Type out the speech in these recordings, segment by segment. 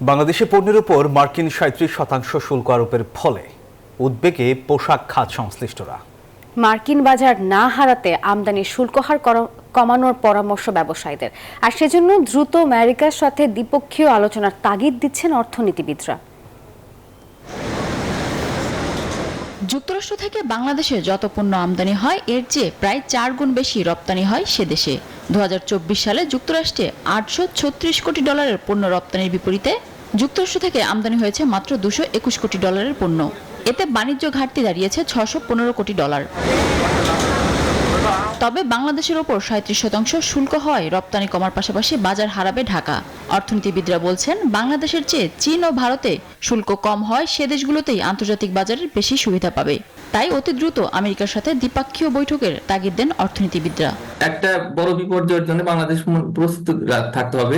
বাংলাদেশি পণ্যের উপর মার্কিন ৩৭% শুল্ক আরোপের ফলে উদ্বেগে পোশাক খাত সংশ্লিষ্টরা। মার্কিন বাজার না হারাতে আমদানির শুল্ক হার কমানোর পরামর্শ ব্যবসায়ীদের, আর সেজন্য দ্রুত আমেরিকার সাথে দ্বিপক্ষীয় আলোচনার তাগিদ দিচ্ছেন অর্থনীতিবিদরা। যুক্তরাষ্ট্র থেকে বাংলাদেশে যত পণ্য আমদানি হয় এর চেয়ে প্রায় 4 গুণ বেশি রপ্তানি হয় সে দেশে। 2024 সালে যুক্তরাষ্ট্রে $836 কোটি পণ্য রপ্তানির বিপরীতে যুক্তরাষ্ট্র থেকে আমদানি হয়েছে মাত্র $221 কোটি পণ্য। এতে বাণিজ্য ঘাটতি দাঁড়িয়েছে $615 কোটি। তবে বাংলাদেশের ওপর ৩৭% শুল্ক হওয়ায় রপ্তানি কমার পাশাপাশি বাজার হারাবে ঢাকা। অর্থনীতিবিদরা বলছেন, বাংলাদেশের চেয়ে চীন ও ভারতে শুল্ক কম হয় সে দেশগুলোতেই আন্তর্জাতিক বাজারের বেশি সুবিধা পাবে। তাই অতি দ্রুত আমেরিকার সাথে দ্বিপক্ষীয় বৈঠকের তাগিদ দেন অর্থনীতিবিদরা। একটা বড় বিপর্যয়ের জন্য বাংলাদেশ প্রস্তুত থাকতে হবে,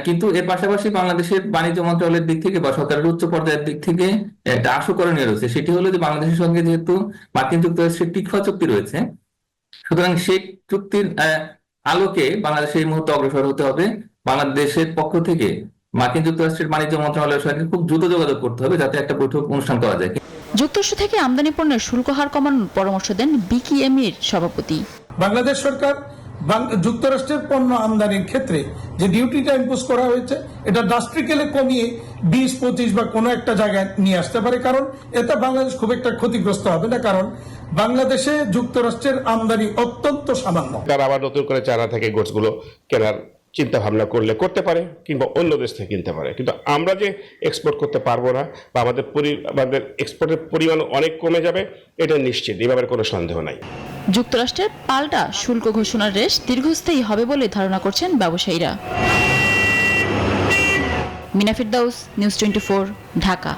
কিন্তু এর পাশাপাশি বাংলাদেশের বাণিজ্য মন্ত্রণালয়ের দিক থেকে বা সরকারের উচ্চ পর্যায়ের দিক থেকে একটা আশু করণীয় রয়েছে। সেটি হলো যে বাংলাদেশের সঙ্গে যেহেতু মার্কিন যুক্তরাষ্ট্রের টিকফা চুক্তি রয়েছে, সুতরাং সেই চুক্তির আলোকে বাংলাদেশে এই মুহূর্তে অগ্রসর হতে হবে। বাংলাদেশের পক্ষ থেকে মার্কিন যুক্তরাষ্ট্রের বাণিজ্য মন্ত্রণালয়ের সঙ্গে খুব দ্রুত যোগাযোগ করতে হবে যাতে একটা বৈঠক অনুষ্ঠান করা যায়। যুক্তরাষ্ট্র থেকে আমদানি পণ্যের শুল্ক হার কমানোর পরামর্শ দেন বিকিএমইর সভাপতি। বাংলাদেশ সরকার যুক্তরাষ্ট্রের পণ্য আমদানির ক্ষেত্রে যে ডিউটিটা ইম্পোজ করা হয়েছে এটা ড্রাস্টিক্যালি কমিয়ে 20-25 বা কোনো একটা জায়গায় নিয়ে আসতে পারে, কারণ এতে বাংলাদেশ খুব একটা ক্ষতিগ্রস্ত হবে না, কারণ বাংলাদেশে যুক্তরাষ্ট্রের আমদানি অত্যন্ত সামান্য। তারা আবার নতুন করে চায়না থেকে গোডসগুলো কেনার চিন্তা ভাবনা করতে পারে, কিংবা অন্য দেশ থেকে কিনতে পারে। কিন্তু আমরা যে এক্সপোর্ট করতে পারবো না বা আমাদের এক্সপোর্টের পরিমাণ অনেক কমে যাবে, এটা নিশ্চিত, এই ব্যাপারে কোনো সন্দেহ নাই। যুক্তরাষ্ট্রের পাল্টা শুল্ক ঘোষণার রেশ দীর্ঘস্থায়ী হবে বলে ধারণা করছেন ব্যবসায়ীরা। মিনা ফিরদাউস, নিউজ 24, ঢাকা।